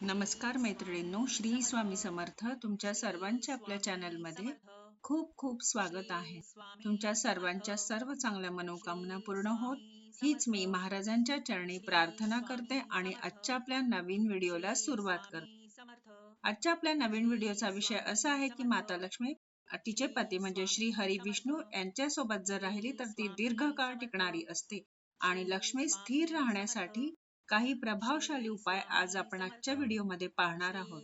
नमस्कार मैत्रिणींनो, श्री स्वामी समर्थ. तुमच्या सर्वांचे आपल्या चॅनलमध्ये खूप खूप स्वागत आहे. तुमच्या सर्वांच्या सर्व चांगल्या मनोकामना पूर्ण होत हीच मी महाराजांच्या चरणी प्रार्थना करते आणि आजच्या आपल्या नवीन व्हिडिओला सुरुवात करते. आजच्या आपल्या नवीन व्हिडिओचा विषय असा आहे की माता लक्ष्मी तिचे पती म्हणजे श्री हरी विष्णू यांच्यासोबत जर राहिली तर ती दीर्घकाळ टिकणारी असते आणि लक्ष्मी स्थिर राहण्यासाठी काही प्रभावशाली उपाय आज आपण आजच्या व्हिडिओमध्ये पाहणार आहोत.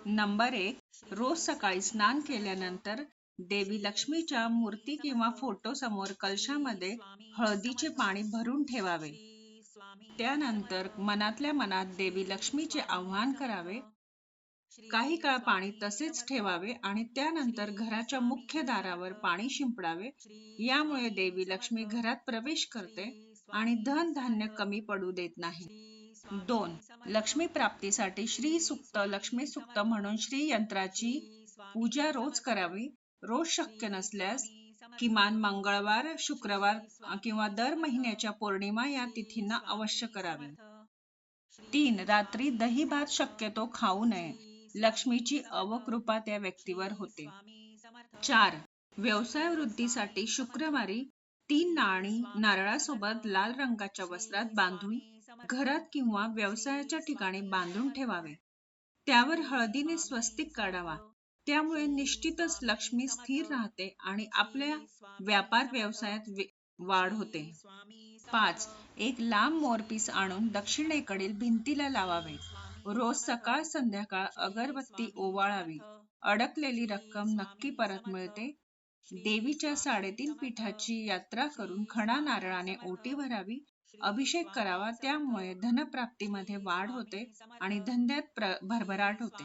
नंबर 1, रोज सकाळी स्नान केल्यानंतर देवी लक्ष्मीच्या मूर्ती किंवा फोटो समोर कलशामध्ये हळदीचे पाणी भरून ठेवावे. त्यानंतर मनातल्या मनात देवी लक्ष्मीचे आवाहन करावे. काही काळ पाणी तसेच ठेवावे आणि त्यानंतर घराच्या मुख्य दारावर पाणी शिंपडावे. यामुळे देवी लक्ष्मी घरात प्रवेश करते आणि धन धान्य कमी पडू देत नाही. 2, लक्ष्मी प्राप्तीसाठी श्री सुक्त, लक्ष्मी सुक्त म्हणून श्री यंत्राची पूजा रोज करावी. रोज शक्य नसल्यास किमान मंगळवार, शुक्रवार किंवा दर महिन्याच्या पौर्णिमा या तिथींना अवश्य करावी. 3, रात्री दही भात शक्यतो खाऊ नये. लक्ष्मीची अवकृपा त्या व्यक्तीवर होते. 4, व्यवसाय वृद्धीसाठी शुक्रवारी 3 नाणी नारळासोबत लाल रंगाच्या वस्त्रात बांधून घरात किंवा व्यवसायाच्या ठिकाणी बांधून ठेवावे. त्यावर हळदीने स्वस्तिक काढावा. त्यामुळे निश्चितच लक्ष्मी स्थिर राहते आणि आपल्या व्यापार व्यवसायात वाढ होते. 5, एक लांब मोरपीस आणून दक्षिणेकडील भिंतीला लावावे. रोज सकाळ संध्याकाळ अगरबत्ती ओवाळावी. अडकलेली रक्कम नक्की परत मिळते. देवीच्या 3.5 पीठाची यात्रा करून खणा नारळाने ओटी भरावी. अभिषेक करावा. त्यामुळे धनप्राप्तीमध्ये वाढ होते आणि धंद्यात भरभराट होते.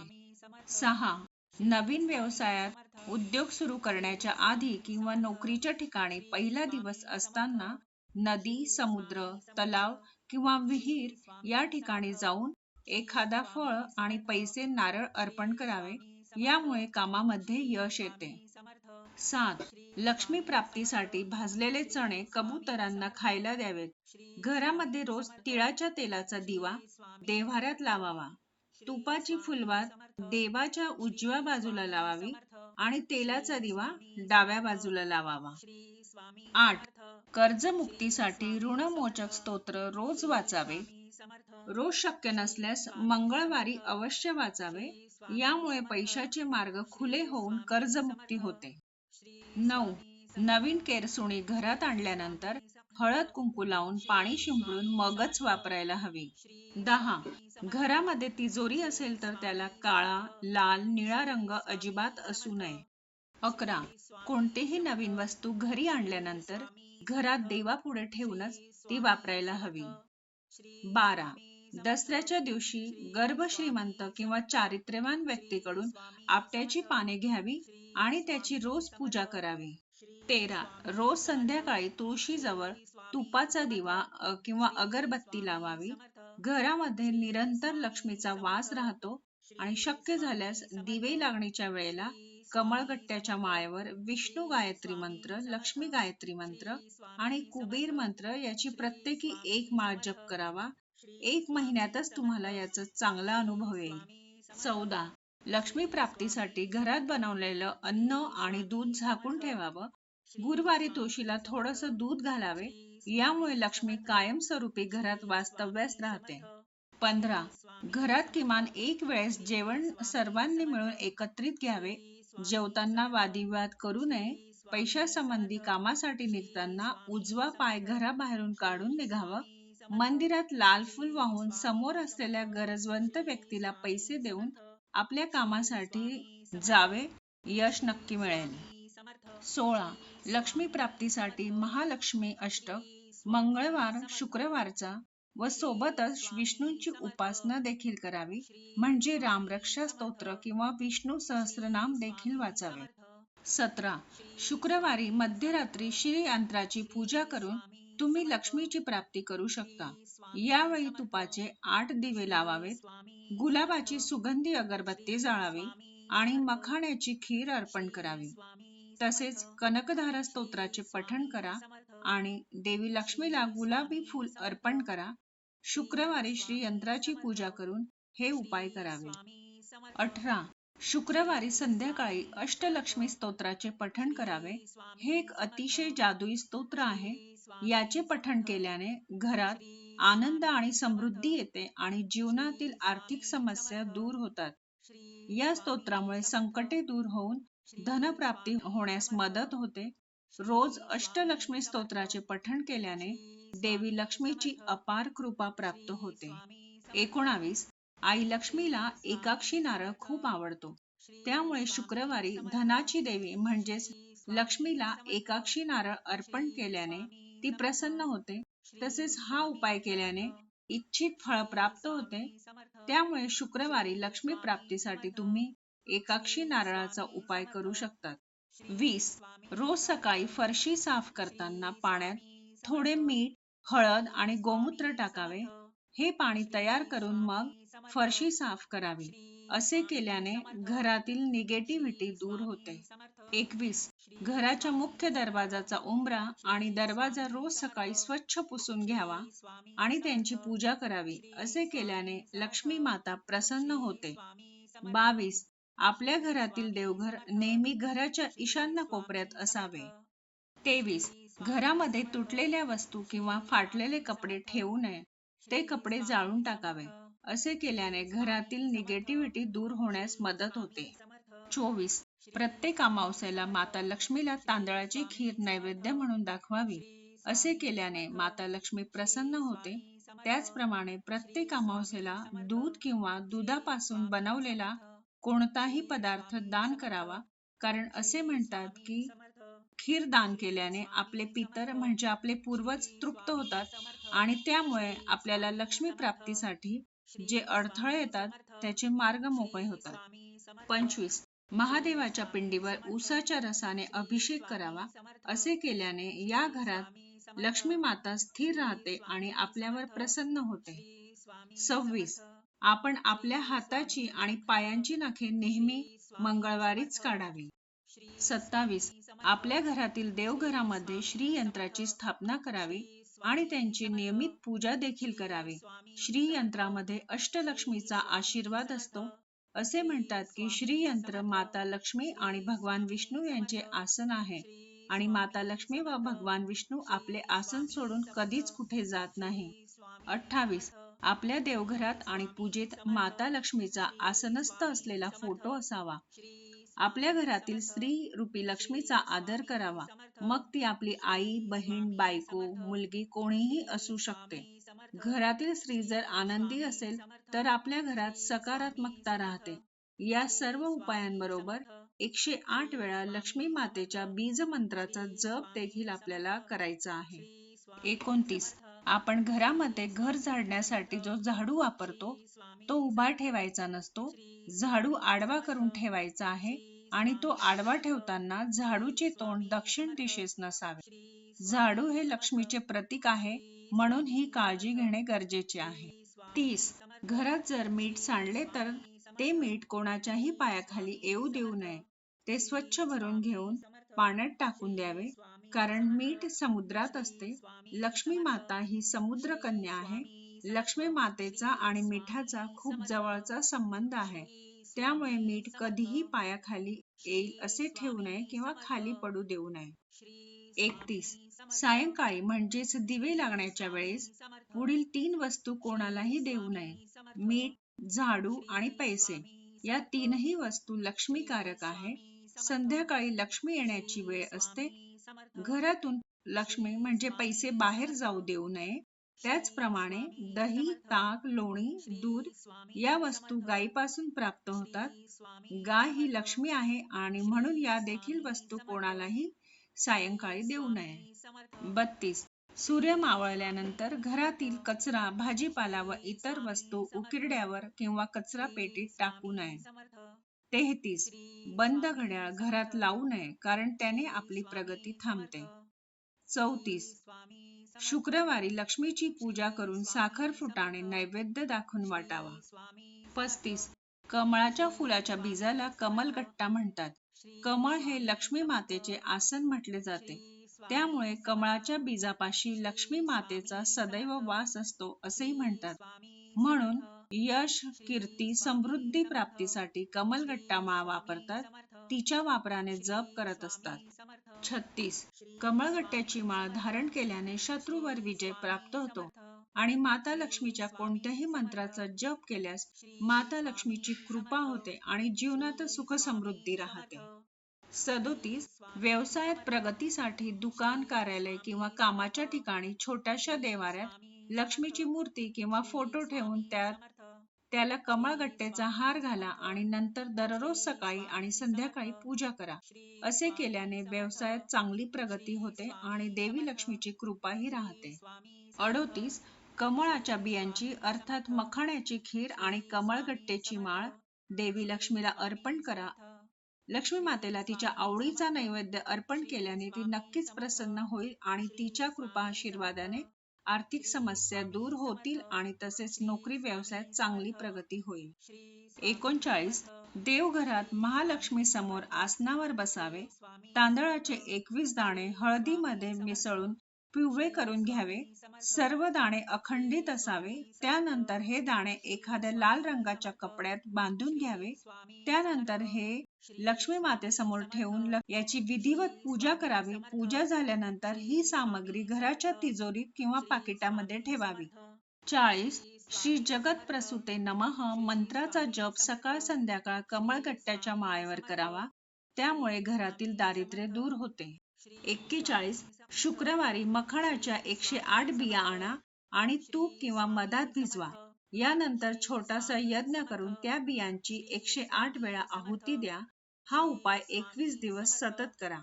6, नवीन व्यवसायात उद्योग सुरू करण्याच्या आधी किंवा नोकरीच्या ठिकाणी पहिला दिवस असताना नदी, समुद्र, तलाव किंवा विहीर या ठिकाणी जाऊन एखादा फळ आणि पैसे नारळ अर्पण करावे. यामुळे कामामध्ये यश येते. 7, लक्ष्मी प्राप्तीसाठी भाजलेले चणे कबुतरांना खायला द्यावेत. घरामध्ये रोज तिळाच्या तेलाचा दिवा देव्हाऱ्यात लावावा. तुपाची फुलवात देवाच्या उजव्या बाजूला लावावी आणि तेलाचा दिवा डाव्या बाजूला लावावा. 8, कर्जमुक्तीसाठी ऋणमोचक स्तोत्र रोज वाचावे. रोज शक्य नसल्यास मंगळवारी अवश्य वाचावे. यामुळे पैशाचे मार्ग खुले होऊन कर्जमुक्ती होते. 9, नवीन केरसुणी घरात आणल्यानंतर हळद कुंकू लावून पाणी शिंपडून मगच वापरायला हवी. 10, घरामध्ये तिजोरी असेल तर त्याला काळा, लाल, निळा रंग अजिबात असू नये. 11, कोणतीही नवीन वस्तू घरी आणल्यानंतर घरात देवापुढे ठेवूनच ती वापरायला हवी. 12, दसऱ्याच्या दिवशी गर्भश्रीमंत किंवा चारित्र्यवान व्यक्तीकडून आपट्याची पाने घ्यावी आणि त्याची रोज पूजा करावी. 13, रोज संध्याकाळी तुळशीजवळ तुपाचा दिवा किंवा अगरबत्ती लावावी. घरामध्ये निरंतर लक्ष्मीचा वास राहतो आणि शक्य झाल्यास दिवे लागणीच्या वेळेला कमळगट्ट्याच्या माळेवर विष्णू गायत्री मंत्र, लक्ष्मी गायत्री मंत्र आणि कुबेर मंत्र याची प्रत्येकी 1 माळ जप करावा. 1 महिन्यातच तुम्हाला याचा चांगला अनुभव येईल. 14, लक्ष्मी प्राप्तीसाठी घरात बनवलेलं अन्न आणि दूध झाकून ठेवावं. गुरुवारी तुळशीला थोडंसं दूध घालावे. यामुळे लक्ष्मी कायमस्वरूपी घरात वास्तव्यास राहते. 15, घरात किमान 1 वेळेस जेवण सर्वांनी मिळून एकत्रित घ्यावे. जेवताना वादविवाद करू नये. पैशासंबंधी कामासाठी निघताना उजवा पाय घराबाहेरून काढून निघावं. मंदिरात लाल फूल वाहून समोर असलेल्या गरजवंत व्यक्तीला पैसे देऊन आपल्या कामासाठी जावे. यश नक्की मिळेल. 16, लक्ष्मी प्राप्तीसाठी महालक्ष्मी अष्टक, मंगळवार, शुक्रवारचा व सोबतच विष्णूंची उपासना देखील करावी. म्हणजे रामरक्षा स्तोत्र किंवा विष्णू सहस्रनाम देखील वाचावे. 17, शुक्रवारी मध्यरात्री श्री यंत्राची पूजा करून तुम्ही लक्ष्मीची प्राप्ती करू शकता. यावेळी तुपाचे 8 दिवे लावावेत. गुलाबाची सुगंधी अगरबत्ती जाळावी आणि मखाण्याची खीर अर्पण करावी. तसेच कनकधारा स्तोत्राचे पठण करा आणि देवी लक्ष्मीला गुलाबी फूल अर्पण करा. शुक्रवारी श्री यंत्राची पूजा करून हे उपाय करावे. 18. शुक्रवारी संध्याकाळी अष्टलक्ष्मी स्तोत्राचे पठण करावे. हे एक अतिशय जादुई स्तोत्र आहे. याचे पठण केल्याने घरात आनंद आणि समृद्धी येते आणि जीवनातील आर्थिक समस्या दूर होतात. या स्तोत्रामुळे संकटे दूर होऊन धनप्राप्ती होण्यास मदत होते. रोज अष्टलक्ष्मी स्तोत्राचे पठण केल्याने देवी लक्ष्मीची अपार कृपा प्राप्त होते. 19. आई लक्ष्मीला एकाक्षी नारळ खूप आवडतो. त्यामुळे शुक्रवारी धनाची देवी म्हणजेच लक्ष्मीला एकाक्षी नारळ अर्पण केल्याने ती प्रसन्न होते. तसेच हा उपाय केल्याने इच्छित फळ प्राप्त होते. त्यामुळे शुक्रवारी लक्ष्मी प्राप्तीसाठी तुम्ही एकाक्षी नारळाचा उपाय करू शकतात. 20. रोज सकाळी फरशी साफ करताना पाण्यात थोडे मीठ, हळद आणि गोमूत्र टाकावे. हे पाणी तयार करून मग फरशी साफ करावी. असे केल्याने घरातील निगेटिव्हिटी दूर होते. 21. घराच्या मुख्य दरवाजाचा उंबरा आणि दरवाजा रोज सकाळी स्वच्छ पुसून घ्यावा आणि त्यांची पूजा करावी. असे केल्याने लक्ष्मी माता प्रसन्न होते. 22. आपल्या घरातील देवघर नेहमी घराच्या ईशान्य कोपऱ्यात असावे. 23. घरामध्ये तुटलेल्या वस्तू किंवा फाटलेले कपडे ठेवू नये. ते कपडे जाळून टाकावे. असे केल्याने घरातील निगेटिव्हिटी दूर होण्यास मदत होते. 24. प्रत्येक अमावस्येला माता लक्ष्मीला तांदळाची खीर नैवेद्य म्हणून दाखवावी. असे केल्याने माता लक्ष्मी प्रसन्न होते. त्याचप्रमाणे प्रत्येक अमावस्येला दूध किंवा दुधापासून बनवलेला कोणताही पदार्थ दान करावा. कारण असे म्हणतात की खीर दान केल्याने आपले पितर म्हणजे आपले पूर्वज तृप्त होतात आणि त्यामुळे आपल्याला लक्ष्मी प्राप्तीसाठी जे अडथळे येतात त्याचे मार्ग मोकळे होतात. 25. महादेवाच्या पिंडीवर ऊसाच्या रसाने अभिषेक करावा. असे केल्याने या घरात लक्ष्मी माता स्थिर राहते आणि आपल्यावर प्रसन्न होते. 26. आपण आपल्या हाताची आणि पायांची नखे नेहमी मंगळवारीच काढावी. 27. आपल्या घरातील देवघरामध्ये श्रीयंत्राची स्थापना करावी आणि त्यांची नियमित पूजा देखील करावी. श्रीयंत्रामध्ये अष्टलक्ष्मीचा आशीर्वाद असतो. असे म्हणतात की श्रीयंत्र माता लक्ष्मी आणि भगवान विष्णू यांचे आसन आहे आणि माता लक्ष्मी व भगवान विष्णू आपले आसन सोडून कधीच कुठे जात नाही. 28. आपल्या देवघरात आणि पूजेत माता लक्ष्मीचा आसनस्थ असलेला फोटो असावा. आपल्या घरातील स्त्री रूपी लक्ष्मीचा आदर करावा. मग ती आपली आई, बहीण, बायको, मुलगी कोणीही असू शकते. घरातील स्त्री जर आनंदी असेल तर आपल्या घरात सकारात्मकता राहते. या सर्व उपायांबरोबर 108 वेळा लक्ष्मी मातेच्या बीज मंत्राचा जप देखील आपल्याला करायचा आहे. 29. आपण घरामध्ये घर झाडण्यासाठी जो झाडू वापरतो तो उभा ठेवायचा नसतो. झाडू आडवा करून ठेवायचा आहे आणि तो आडवा ठेवताना झाडूचे तोंड दक्षिण दिशेस नसावे. झाडू हे लक्ष्मीचे प्रतीक आहे म्हणून ही काळजी घेणे गरजेचे आहे. 30. घरात जर मीठ सांडले तर ते मीठ कोणाच्याही पायाखाली येऊ देऊ नये. ते स्वच्छ भरून घेऊन पाण्यात टाकून द्यावे. कारण मीठ समुद्रात असते. लक्ष्मी माता ही समुद्र कन्या आहे. लक्ष्मी मातेचा आणि मिठाचा खूप जवळचा संबंध आहे. त्यामुळे मीठ कधीही पायाखाली येईल असे ठेवू नये किंवा खाली पडू देऊ नये. 31. सायंकाळी म्हणजेच दिवे लागण्याच्या वेळेस पुढील 3 वस्तू कोणालाही देऊ नये. मीठ, झाडू आणि पैसे या 3ही वस्तू लक्ष्मीकारक आहे. संध्याकाळी लक्ष्मी येण्याची वेळ असते. घरातून लक्ष्मी म्हणजे पैसे बाहेर जाऊ देऊ नये. त्याचप्रमाणे दही, ताक, लोणी, दूध या वस्तू गायीपासून प्राप्त होतात. गाय ही लक्ष्मी आहे आणि म्हणून या देखील वस्तू कोणालाही सायंकाळी देऊ नये. 32. सूर्य मावळल्यानंतर घरातील कचरा, भाजीपाला व इतर वस्तू उकिरड्यावर किंवा कचरा पेटीत टाकू नये. 33. बंद घड्याळ घरात लावू नये कारण त्याने आपली प्रगती थांबते. 34. शुक्रवारी लक्ष्मीची पूजा करून साखर फुटाणे नैवेद्य दाखवून वाटावा. 35. कमळाच्या फुलाच्या बीजाला कमलगट्टा म्हणतात. कमळ हे लक्ष्मी मातेचे आसन म्हटले जाते. त्यामुळे कमळाच्या बीजापाशी लक्ष्मी मातेचा सदैव वास असतो असेही म्हणतात. म्हणून यश, कीर्ती, समृद्धी प्राप्तीसाठी कमलगट्टा माळ वापरतात. तिच्या वापराने जप करत असतात. 36. कमळगट्ट्याची माळ धारण केल्याने शत्रूवर विजय प्राप्त होतो आणि माता लक्ष्मीच्या कोणत्याही मंत्राचा जप केल्यास माता लक्ष्मीची कृपा होते आणि जीवनात सुख समृद्धी राहते. 37. व्यवसायात प्रगतीसाठी दुकान, कार्यालय किंवा कामाच्या ठिकाणी छोट्याशा देवाऱ्यात लक्ष्मीची मूर्ती किंवा फोटो ठेवून त्याला कमळगट्ट्याचा हार घाला आणि नंतर दररोज सकाळी आणि संध्याकाळी पूजा करा. असे केल्याने व्यवसायात चांगली प्रगती होते आणि देवी लक्ष्मीची कृपाही राहते. 38. कमळाच्या बियांची अर्थात मखाण्याची खीर आणि कमळगट्ट्याची माळ देवी लक्ष्मीला अर्पण करा. लक्ष्मी मातेला तिच्या आवडीचा नैवेद्य अर्पण केल्याने ती नक्कीच प्रसन्न होईल आणि तिच्या कृपा आशीर्वादाने आर्थिक समस्या दूर होतील आणि तसेच नोकरी व्यवसायात चांगली प्रगती होईल. 39. देवघरात महालक्ष्मी समोर आसनावर बसावे. तांदळाचे 21 दाणे हळदीमध्ये मिसळून पिवळे करून घ्यावे. सर्व दाणे अखंडित असावे. त्यानंतर हे दाणे एखाद्या लाल रंगाच्या कपड्यात बांधून घ्यावे. त्यानंतर हे लक्ष्मी मातेसमोर ठेवून याची विधिवत पूजा करावी. पूजा झाल्यानंतर ही सामग्री घराच्या तिजोरीत किंवा पाकिटामध्ये ठेवावी. 40. श्री जगत प्रसूते नमः मंत्राचा जप सकाळ संध्याकाळ कमळगट्ट्याच्या माळेवर करावा. त्यामुळे घरातील दारिद्र्य दूर होते. 41. शुक्रवारी मखाणाच्या 108 बिया आणा आणि तूप किंवा मधात भिजवा. यानंतर छोटासा यज्ञ करून त्या बियांची 108 वेळा आहुती द्या. हा उपाय 21 दिवस सतत करा.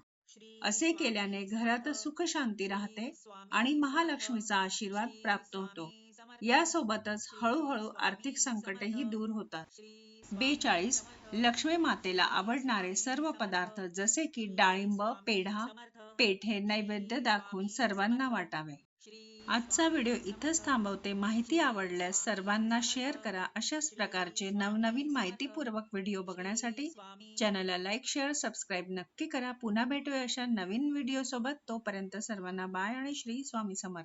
असे केल्याने घरात सुख शांती राहते आणि महालक्ष्मीचा आशीर्वाद प्राप्त होतो. यासोबतच हळूहळू आर्थिक संकटही दूर होतात. 42. लक्ष्मी मातेला आवडणारे सर्व पदार्थ जसे की डाळिंब, पेढा, पेठे नैवेद्य दाखवून सर्वांना वाटावे. आजचा व्हिडिओ इथंच थांबवते. माहिती आवडल्यास सर्वांना शेअर करा. अशाच प्रकारचे नवनवीन माहितीपूर्वक व्हिडिओ बघण्यासाठी चॅनलला लाईक, शेअर, सबस्क्राईब नक्की करा. पुन्हा भेटूया अशा नवीन व्हिडिओ सोबत. तोपर्यंत सर्वांना बाय आणि श्री स्वामी समर्थ.